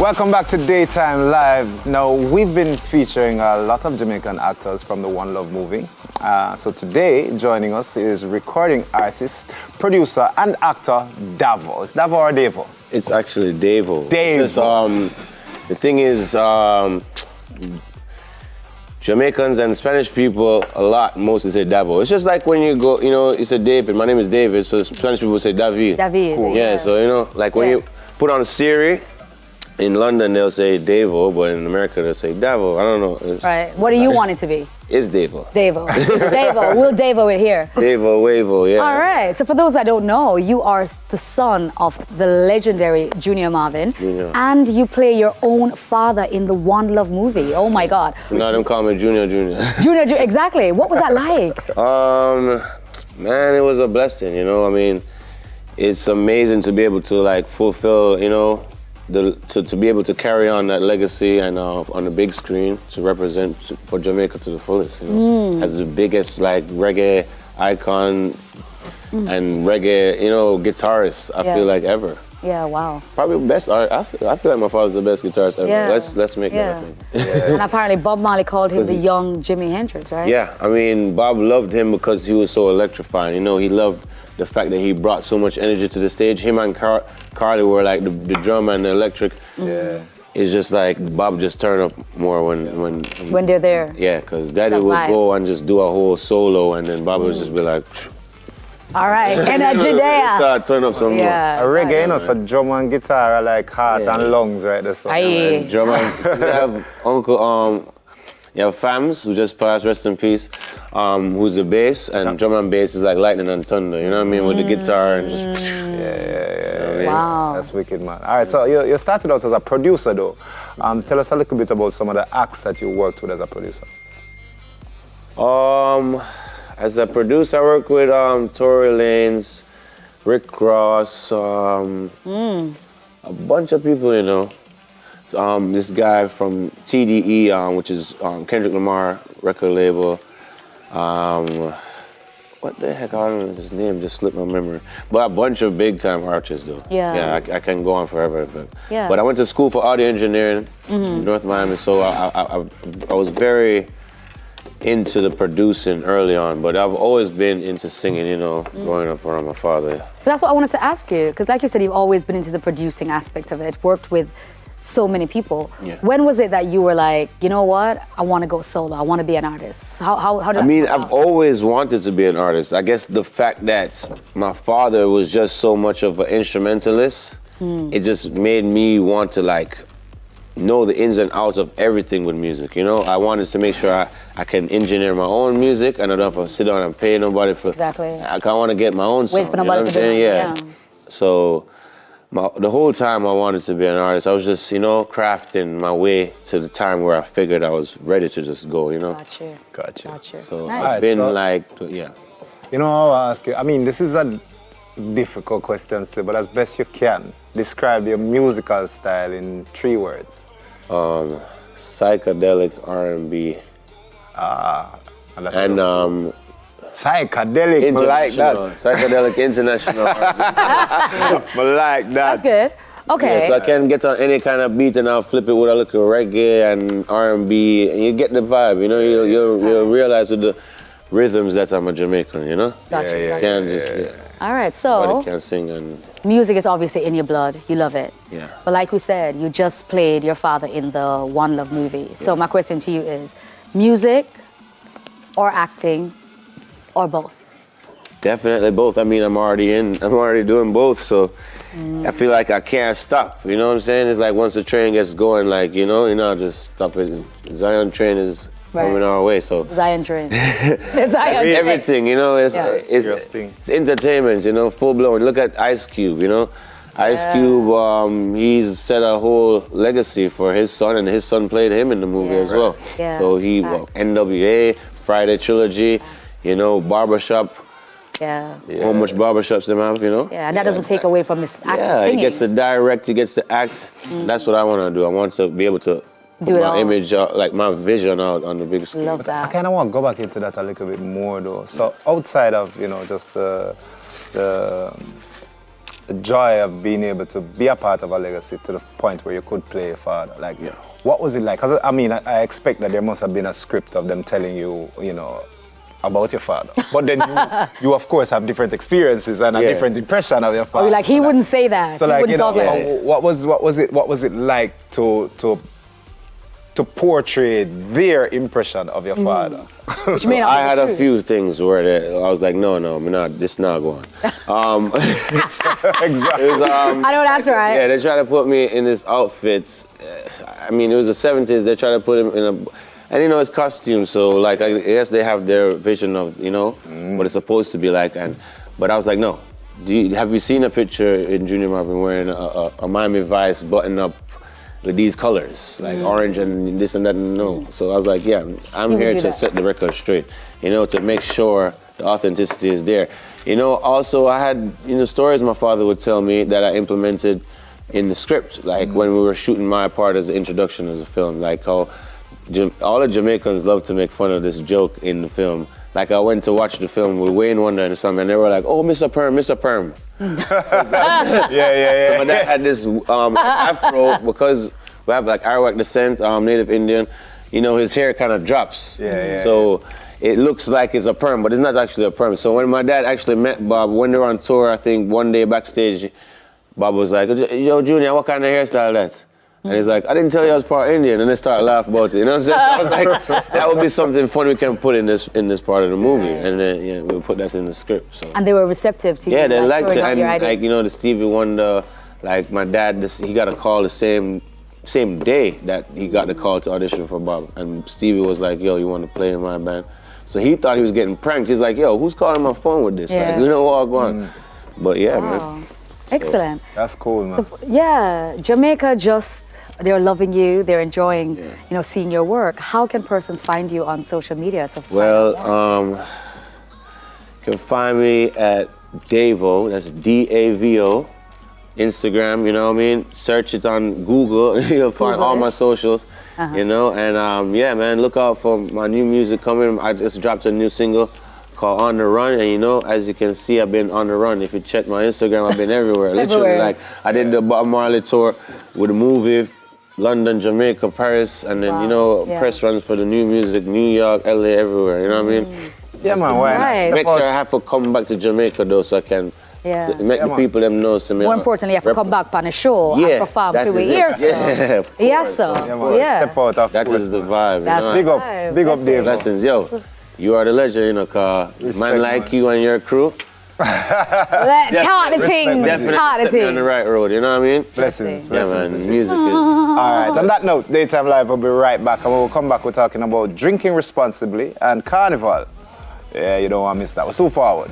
Welcome back to Daytime Live. Now, we've been featuring a lot of Jamaican actors from the One Love movie. So today, joining us is recording artist, producer, and actor Davo. It's Davo or Davo? It's actually Davo. Davo. The thing is, Jamaicans and Spanish people mostly say Davo. It's just like when you go, you say David. My name is David, so Spanish people say David. David. Cool. Yeah, so like when you put on Siri, in London they'll say Davo, but in America they'll say Davo. I don't know. Right. What do you want it to be? It's Davo. Davo. Davo. We'll Davo it here. Davo, Wavo, yeah. All right. So for those that don't know, you are the son of the legendary Junior Marvin. Junior. And you play your own father in the One Love movie. Oh my God. So now them call me Junior. Junior, exactly. What was that like? Man, it was a blessing, I mean, it's amazing to be able to like fulfill, to be able to carry on that legacy and on the big screen to represent for Jamaica to the fullest, as the biggest like reggae icon and reggae, guitarist I feel like ever. Yeah, wow. Probably best. I feel like my father's the best guitarist ever. Yeah. Let's make that a thing. Yeah. And apparently Bob Marley called him the young Jimi Hendrix, right? Yeah, I mean Bob loved him because he was so electrifying. He loved the fact that he brought so much energy to the stage. Him and Carly were like the drum and the electric. Yeah. It's just like Bob just turned up more when they're there. Yeah, because Daddy would go and just do a whole solo, and then Bob would just be like, all right, energy there. Start turn up some more. A reggae, so drum and guitar are like heart and lungs, right? That's Aye. Drum and, you have Uncle, you have Fams, who just passed, rest in peace, who's the bass, and drum and bass is like lightning and thunder, you know what I mean? With the guitar and just... Yeah. Wow. That's wicked, man. All right, so you started out as a producer, though. Tell us a little bit about some of the acts that you worked with as a producer. As a producer, I work with Tory Lanez, Rick Ross, a bunch of people, this guy from TDE, which is Kendrick Lamar record label. What the heck, I don't know, his name just slipped my memory. But a bunch of big time artists though. Yeah. I can go on forever. Yeah. But I went to school for audio engineering in North Miami, so I was very into the producing early on, but I've always been into singing, growing up around my father. So that's what I wanted to ask you, because like you said, you've always been into the producing aspect of it, worked with so many people. Yeah. When was it that you were like, you know what, I want to go solo, I want to be an artist? How did that I mean, come I've about? always wanted to be an artist. I guess the fact that my father was just so much of an instrumentalist, it just made me want to know the ins and outs of everything with music, I wanted to make sure I can engineer my own music and I don't have to sit down and pay nobody for... Exactly. I want to get my own song, Wait for nobody to do it. Yeah. So the whole time I wanted to be an artist, I was just, crafting my way to the time where I figured I was ready to just go, Gotcha. So Nice. I've been I'll ask you, I mean, this is a difficult question still, but as best you can, describe your musical style in 3 words. Psychedelic R&B. And psychedelic, I like that. Psychedelic international R&B. I like that. That's good. Okay. Yeah, so I can get on any kind of beat and I'll flip it with a little reggae and R&B, and you get the vibe, you'll realize with the rhythms that I'm a Jamaican, Gotcha. All right, so Nobody can sing and... music is obviously in your blood, you love it. Yeah. But like we said, you just played your father in the One Love movie. So my question to you is, music or acting or both? Definitely both. I mean, I'm already doing both, so I feel like I can't stop. You know what I'm saying? It's like once the train gets going, you're not just stop it. Zion train is coming our way, so. Zion train. Zion train. Everything, it's entertainment, full blown. Look at Ice Cube, Ice Cube, he's set a whole legacy for his son, and his son played him in the movie as well. Yeah. So he, NWA, Friday Trilogy, Barbershop. Yeah. How much barbershops them have, Yeah, and that doesn't take away from his acting, singing. He gets to direct, he gets to act. That's what I want to do. I want to be able to do put it my all. image, my vision out on the big screen. Love that. I kind of want to go back into that a little bit more, though. So outside of, just the the joy of being able to be a part of a legacy to the point where you could play your father? Like, what was it like? Because I mean, I expect that there must have been a script of them telling you, you know, about your father. But then you of course have different experiences and a different impression of your father. Oh, like he wouldn't say that. So he like, wouldn't you know, talk like that. what was it like to portray their impression of your father? Which may not I be had true. a few things where I was like, no, this not going. Exactly. It was, I know that's right. Yeah, they tried to put me in this outfit. I mean, it was the 70s. They tried to put him in a, and you know, it's costume. So like, I guess they have their vision of, you know, what it's supposed to be like. But I was like, no. Have you seen a picture in Junior Marvin wearing a Miami Vice button up with these colors, like orange and this and that? No. So I was like, yeah, I'm here to set the record straight, you know, to make sure the authenticity is there. You know, also I had, you know, stories my father would tell me that I implemented in the script, like when we were shooting my part as the introduction of the film, like how all the Jamaicans love to make fun of this joke in the film. Like I went to watch the film with Wayne Wonder and his family, and they were like, "Oh, Mr. Perm, Mr. Perm." Yeah. So my dad had this afro because we have like Arawak descent, Native Indian. You know, his hair kind of drops. So it looks like it's a perm, but it's not actually a perm. So when my dad actually met Bob, when they were on tour, I think one day backstage, Bob was like, "Yo, Junior, what kind of hairstyle that?" And he's like, "I didn't tell you I was part Indian," and they started laughing about it. You know what I'm saying? So I was like, that would be something fun we can put in this part of the movie, and then we'll put that in the script. So. And they were receptive to you. Yeah, they liked it, throwing out and your ideas. like, you know, the Stevie Wonder, like my dad, he got a call the same day that he got the call to audition for Bob, and Stevie was like, "Yo, you want to play in my band?" So he thought he was getting pranked. He's like, "Yo, who's calling my phone with this?" Like, you know what I'm going. But yeah, man. Excellent. That's cool, man. So, yeah, Jamaica they're loving you, they're enjoying, you know, seeing your work. How can persons find you on social media? You can find me at Davo, that's Davo, Instagram, you know what I mean? Search it on Google, you'll find all my socials, you know? And yeah, man, look out for my new music coming. I just dropped a new single called On the Run, and you know, as you can see, I've been on the run. If you check my Instagram, I've been everywhere. Literally, like, I did the Bob Marley tour with a movie, London, Jamaica, Paris, and then, you know, press runs for the new music, New York, LA, everywhere, you know what I mean? Yeah, man, why not? Make sure I have to come back to Jamaica, though, so I can make the people them know. So more importantly, you have to come back on a show and perform to we hear so. Yeah, of course. Yes, sir. Yeah, man, step out of That is the vibe. That's you know? Big up, Dave. Blessings, yo. You are the legend, you know, cause man like you and your crew. Talk the thing. Definitely Talk the set me on thing. the right road, you know what I mean? Blessings. Yeah, man, music is... All right, on that note, Daytime Live will be right back, and we'll come back, we're talking about drinking responsibly and carnival. Yeah, you don't want to miss that. We're so forward.